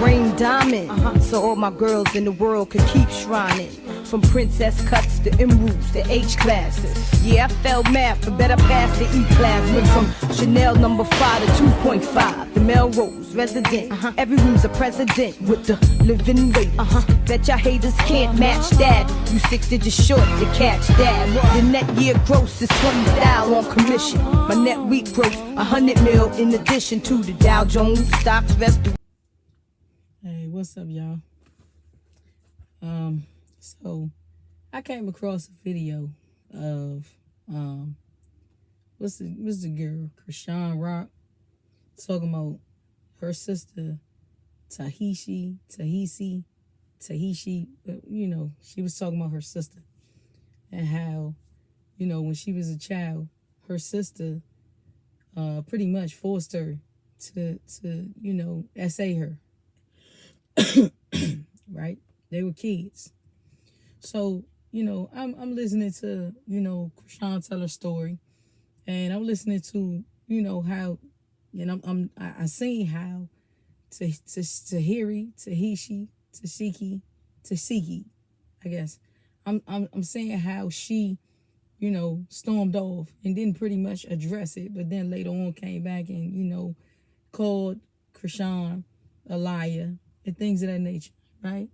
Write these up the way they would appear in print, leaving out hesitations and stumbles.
Rain diamond, so all my girls in the world could keep shrining. From princess cuts to emeralds to H classes. Yeah, I failed math, but better pass the E class. Went from Chanel number 5 to 2.5. The Melrose resident. Every room's a president with the living rate. Bet y'all haters can't match that. You 6 digits short to catch that. The net year gross is 20,000 on commission. My net week gross 100 mil in addition to the Dow Jones stocks rest. Hey, what's up, y'all? So I came across a video of what's the girl, Chrisean Rock, talking about her sister Tesehki, you know, she was talking about her sister and how, you know, when she was a child, her sister pretty much forced her to you know, essay her. Right? They were kids. So, you know, I'm listening to, you know, Chrisean tell her story, and I'm listening to, you know, how, you know, I seen how Tesehki, I guess. I'm saying how she, you know, stormed off and didn't pretty much address it, but then later on came back and, you know, called Chrisean a liar and things of that nature, right?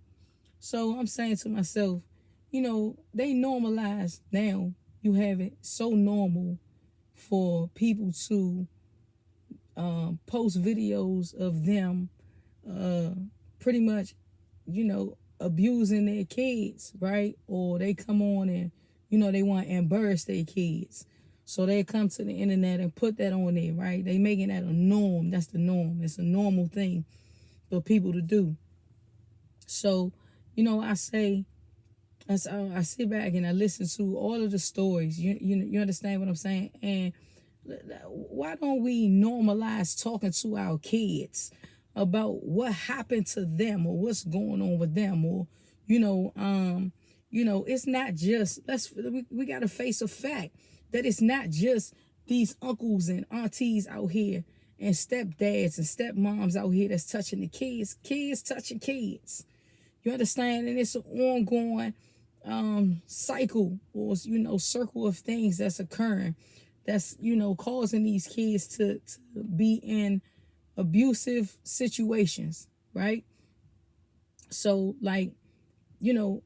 So I'm saying to myself, you know, they normalize now. You have it so normal for people to post videos of them pretty much, you know, abusing their kids, right? Or they come on and, you know, they want to embarrass their kids. So they come to the internet and put that on there, right? They making that a norm. That's the norm. It's a normal thing for people to do. So, you know, I sit back and I listen to all of the stories. You understand what I'm saying? And why don't we normalize talking to our kids about what happened to them or what's going on with them? Or, you know, it's not just, we got to face a fact that it's not just these uncles and aunties out here and stepdads and stepmoms out here that's touching the kids touching kids. You understand? And it's an ongoing cycle or, you know, circle of things that's occurring that's, you know, causing these kids to be in abusive situations, right? So, like, you know,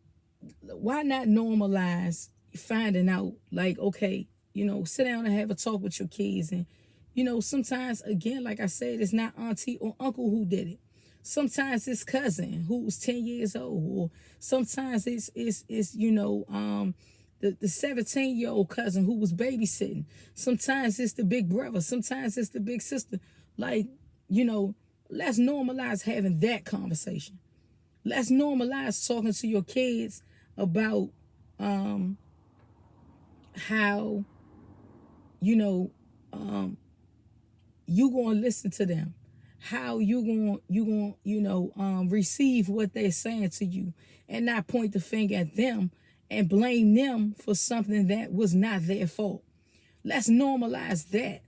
why not normalize finding out, like, okay, you know, sit down and have a talk with your kids. And, you know, sometimes, again, like I said, it's not auntie or uncle who did it. Sometimes it's cousin who's 10 years old, or sometimes it's you know, the 17-year-old cousin who was babysitting. Sometimes it's the big brother. Sometimes it's the big sister. Like, you know, let's normalize having that conversation. Let's normalize talking to your kids about how, you know, you gonna listen to them. How you gonna you know, receive what they're saying to you and not point the finger at them and blame them for something that was not their fault. Let's normalize that.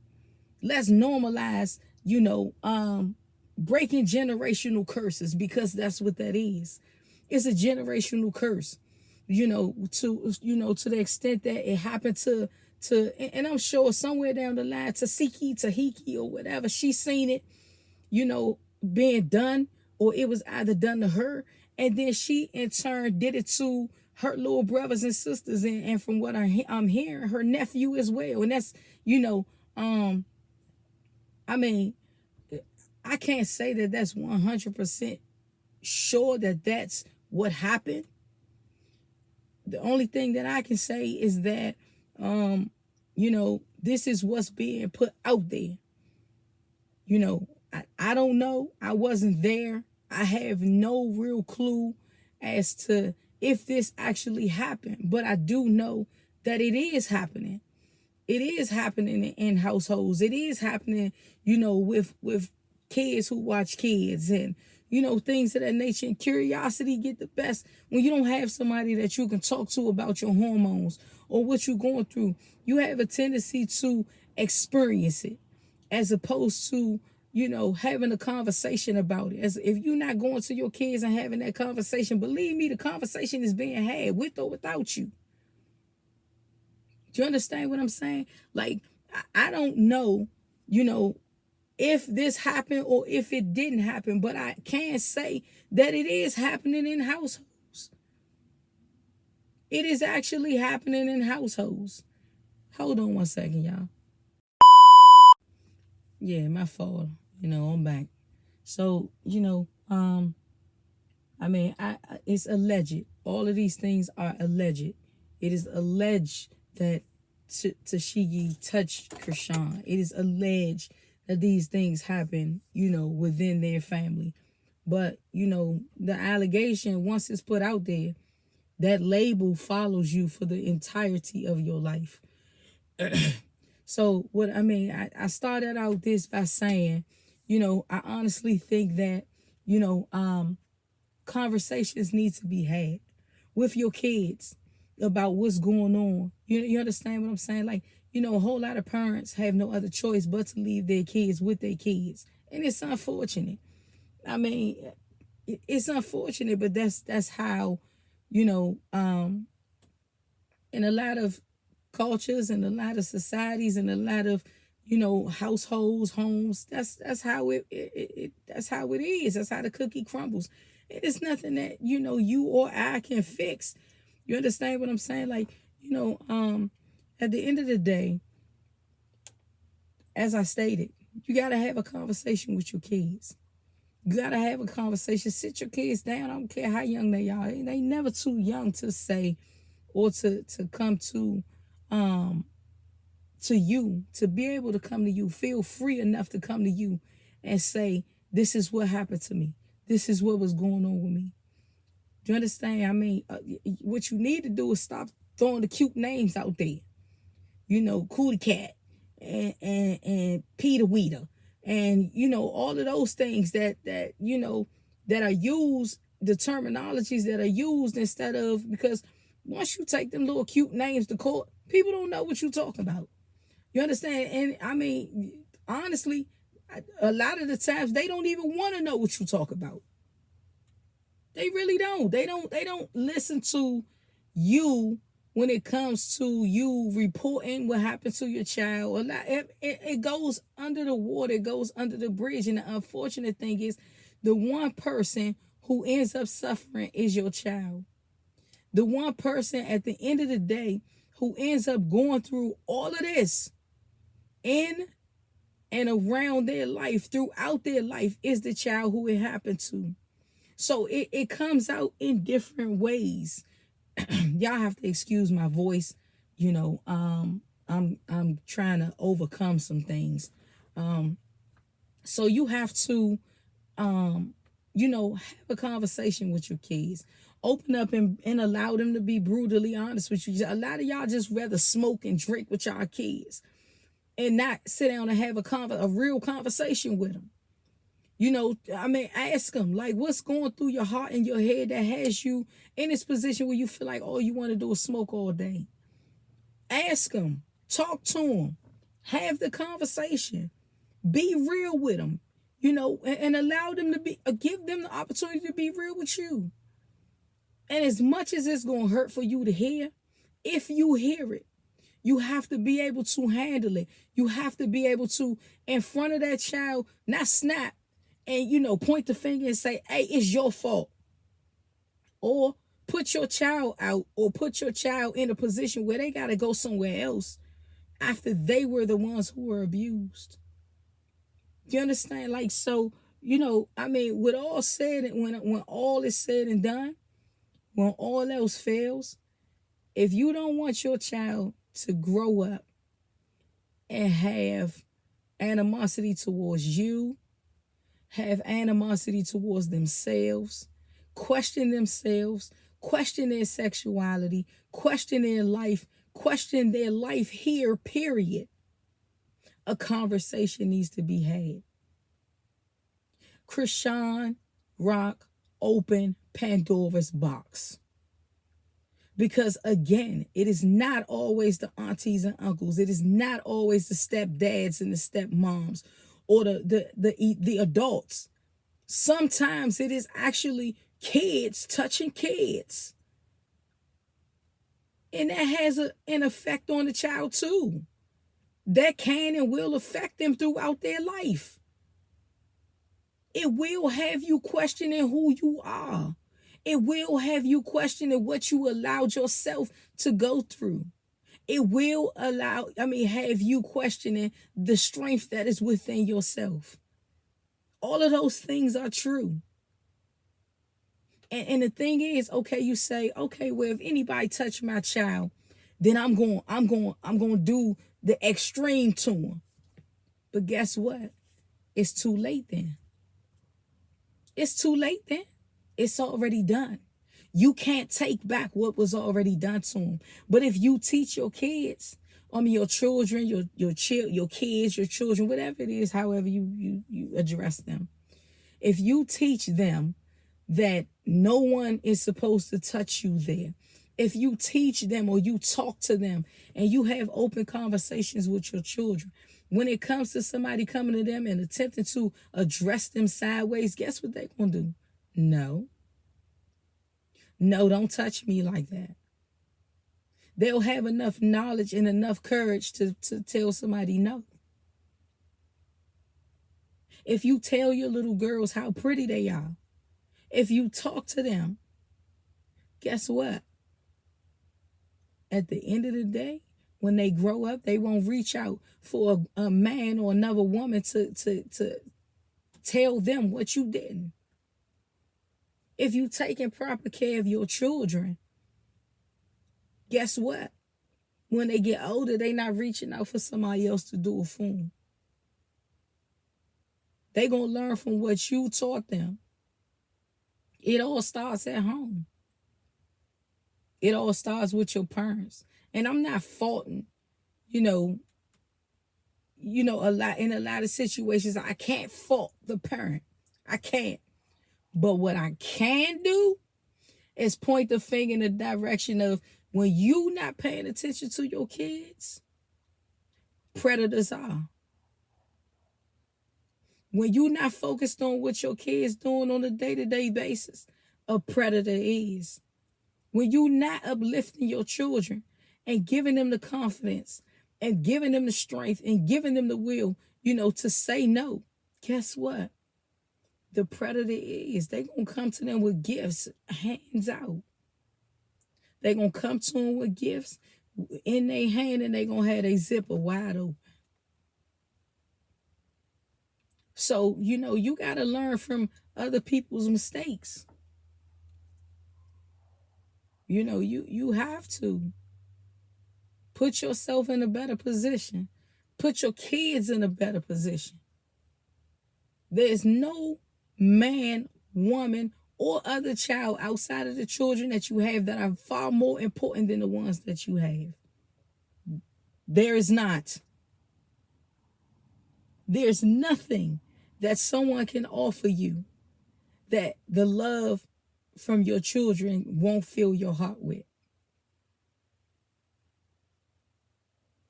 Let's normalize, you know, breaking generational curses, because that's what that is. It's a generational curse, you know, to the extent that it happened to, and I'm sure somewhere down the line, Tesehki or whatever, she's seen it, you know, being done, or it was either done to her, and then she in turn did it to her little brothers and sisters, and from what I'm hearing, her nephew as well. And that's, you know, I mean, I can't say that that's 100% sure that that's what happened. The only thing that I can say is that, you know, this is what's being put out there. You know, I don't know. I wasn't there. I have no real clue as to if this actually happened. But I do know that it is happening. It is happening in households. It is happening, you know, with kids who watch kids and, you know, things of that nature. And curiosity get the best when you don't have somebody that you can talk to about your hormones or what you're going through. You have a tendency to experience it as opposed to having a conversation about it. As if you're not going to your kids and having that conversation, believe me, the conversation is being had with or without you. Do you understand what I'm saying? Like, I don't know, if this happened or if it didn't happen, but I can say that it is happening in households. It is actually happening in households. Hold on one second, y'all. Yeah, my fault. I'm back. So, it's alleged. All of these things are alleged. It is alleged that Tesehki touched Chrisean. It is alleged that these things happen, within their family. But, the allegation, once it's put out there, that label follows you for the entirety of your life. So I started out this by saying, I honestly think that, conversations need to be had with your kids about what's going on. You understand what I'm saying? Like, a whole lot of parents have no other choice but to leave their kids with their kids. And it's unfortunate. It's unfortunate, but that's how, in a lot of cultures and a lot of societies and a lot of, households, homes, that's how it that's how it is. That's how the cookie crumbles. It is nothing that, you or I can fix. You understand what I'm saying? Like, at the end of the day, as I stated, you got to have a conversation with your kids. You got to have a conversation. Sit your kids down. I don't care how young they are. They never too young to say or to come to you, to be able to come to you, feel free enough to come to you and say, this is what happened to me. This is what was going on with me. Do you understand? What you need to do is stop throwing the cute names out there. Cootie Cat and Peter Weeder. And, all of those things that are used, the terminologies that are used instead of, because once you take them little cute names to court, people don't know what you're talking about. You understand? And honestly, a lot of the times they don't even want to know what you talk about. They really don't. They don't listen to you when it comes to you reporting what happened to your child. A lot, it goes under the water, it goes under the bridge. And the unfortunate thing is, the one person who ends up suffering is your child. The one person at the end of the day who ends up going through all of this in and around their life, throughout their life, is the child who it happened to. So it comes out in different ways. Y'all have to excuse my voice. I'm trying to overcome some things. So you have to, have a conversation with your kids. Open up and allow them to be brutally honest with you. A lot of y'all just rather smoke and drink with y'all kids and not sit down and have a real conversation with them. Ask them, like, what's going through your heart and your head that has you in this position where you feel like all you want to do is smoke all day. Ask them, talk to them, have the conversation, be real with them, and allow them to give them the opportunity to be real with you. And as much as it's going to hurt for you to hear, if you hear it, you have to be able to handle it. You have to be able to, in front of that child, not snap and, point the finger and say, hey, it's your fault. Or put your child out, or put your child in a position where they got to go somewhere else after they were the ones who were abused. Do you understand? Like, so, with all said, when all is said and done, when all else fails, if you don't want your child to grow up and have animosity towards you, have animosity towards themselves, question their sexuality, question their life here, period, a conversation needs to be had. Chrisean Rock opened Pandora's box. Because again, it is not always the aunties and uncles. It is not always the stepdads and the stepmoms or the adults. Sometimes it is actually kids touching kids. And that has an effect on the child too. That can and will affect them throughout their life. It will have you questioning who you are. It will have you questioning what you allowed yourself to go through. It will have you questioning the strength that is within yourself. All of those things are true. And the thing is, okay, you say, okay, well, if anybody touch my child, then I'm going to do the extreme to him. But guess what? It's too late then. It's too late then. It's already done. You can't take back what was already done to them. But if you teach your kids, your children, your kids, your children, whatever it is, however you address them, if you teach them that no one is supposed to touch you there, if you teach them or you talk to them and you have open conversations with your children, when it comes to somebody coming to them and attempting to address them sideways, guess what they're going to do? No, don't touch me like that. They'll have enough knowledge and enough courage to tell somebody no. If you tell your little girls how pretty they are, if you talk to them, guess what? At the end of the day, when they grow up, they won't reach out for a man or another woman to tell them what you didn't. If you taking proper care of your children, guess what? When they get older, they not reaching out for somebody else to do it for them. They gonna learn from what you taught them. It all starts at home. It all starts with your parents. And I'm not faulting, a lot of situations, I can't fault the parent. I can't. But what I can do is point the finger in the direction of when you not paying attention to your kids, predators are. When you're not focused on what your kids doing on a day-to-day basis, a predator is. When you're not uplifting your children and giving them the confidence and giving them the strength and giving them the will, to say no, guess what? The predator is. They're going to come to them with gifts, hands out. They're going to come to them with gifts in their hand and they're going to have their zipper wide open. So, you got to learn from other people's mistakes. You have to put yourself in a better position. Put your kids in a better position. There's no man, woman, or other child outside of the children that you have that are far more important than the ones that you have. There is not. There's nothing that someone can offer you that the love from your children won't fill your heart with.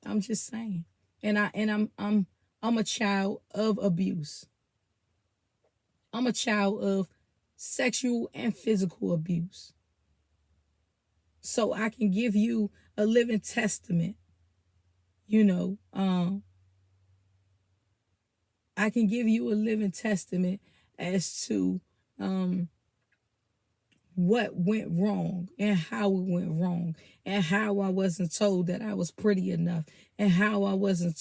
I'm just saying. And I'm a child of abuse. I'm a child of sexual and physical abuse. So I can give you a living testament. I can give you a living testament as to what went wrong and how it went wrong and how I wasn't told that I was pretty enough and how I wasn't,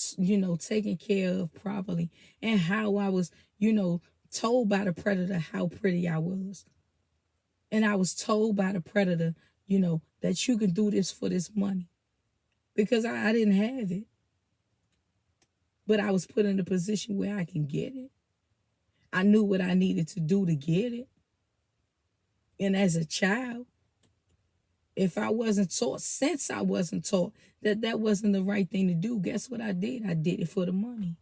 taken care of properly and how I was, told by the predator how pretty I was. And I was told by the predator, that you can do this for this money because I didn't have it. But I was put in a position where I can get it. I knew what I needed to do to get it. And as a child, if I wasn't taught, since I wasn't taught that wasn't the right thing to do, guess what I did? I did it for the money.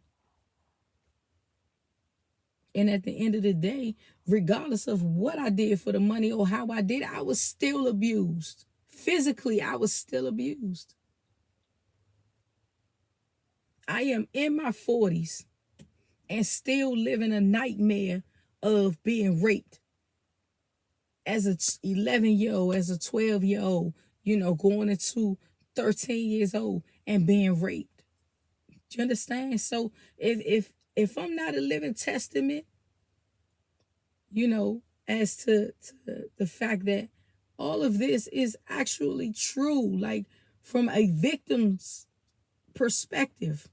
And at the end of the day, regardless of what I did for the money or how I did it, I was still abused. Physically, I was still abused. I am in my 40s, and still living a nightmare of being raped as a 11-year-old, as a 12-year-old, going into 13 years old and being raped. Do you understand? So if I'm not a living testament, as to the fact that all of this is actually true, like from a victim's perspective.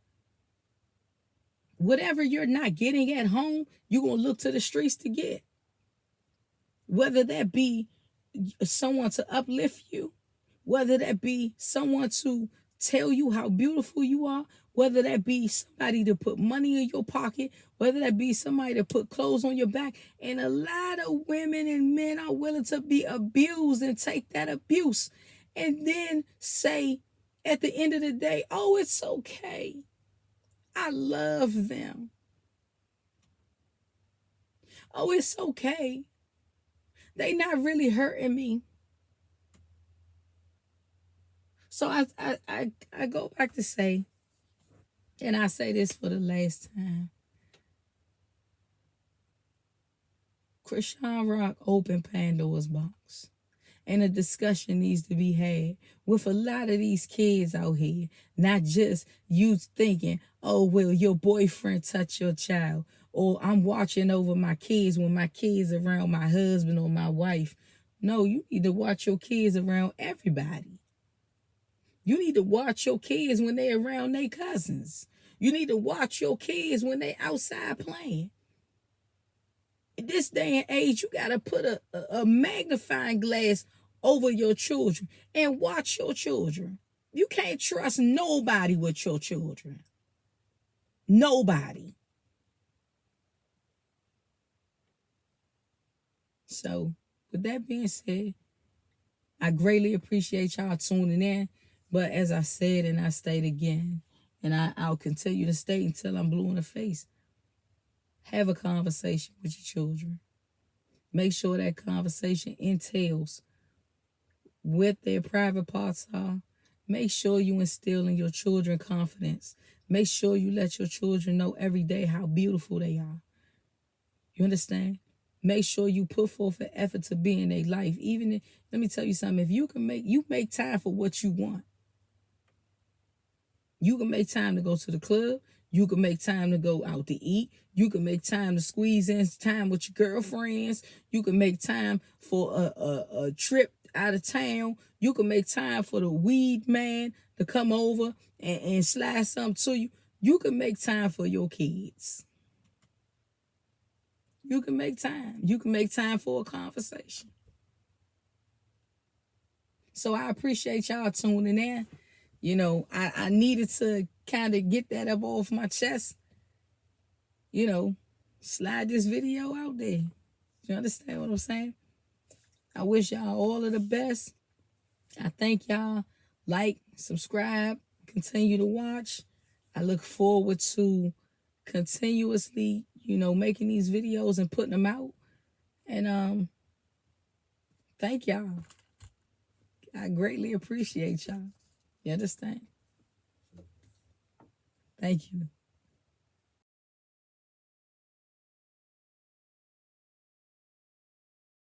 Whatever you're not getting at home, you're going to look to the streets to get. Whether that be someone to uplift you, whether that be someone to tell you how beautiful you are, whether that be somebody to put money in your pocket, whether that be somebody to put clothes on your back. And a lot of women and men are willing to be abused and take that abuse and then say at the end of the day, oh, it's okay. I love them. Oh, it's okay. They not really hurting me. So I go back to say, and I say this for the last time, Chrisean Rock opened Pandora's box. And a discussion needs to be had with a lot of these kids out here. Not just you thinking, oh, well, your boyfriend touched your child. Or I'm watching over my kids when my kids around my husband or my wife. No, you need to watch your kids around everybody. You need to watch your kids when they're around their cousins. You need to watch your kids when they outside playing. In this day and age, you got to put a magnifying glass over your children and watch your children. You can't trust nobody with your children. Nobody. So, with that being said, I greatly appreciate y'all tuning in. But as I said, and I state again, and I'll continue to state until I'm blue in the face, have a conversation with your children. Make sure that conversation entails what their private parts are. Make sure you instill in your children confidence. Make sure you let your children know every day how beautiful they are. You understand? Make sure you put forth an effort to be in their life. Even if, let me tell you something, if you make time for what you want. You can make time to go to the club. You can make time to go out to eat. You can make time to squeeze in time with your girlfriends. You can make time for a trip out of town. You can make time for the weed man to come over and slide something to you. You can make time for your kids. You can make time. You can make time for a conversation. So I appreciate y'all tuning in. I needed to kind of get that up off my chest. Slide this video out there. You understand what I'm saying? I wish y'all all of the best. I thank y'all. Like, subscribe, continue to watch. I look forward to continuously, making these videos and putting them out. And thank y'all. I greatly appreciate y'all. You understand? Thank you.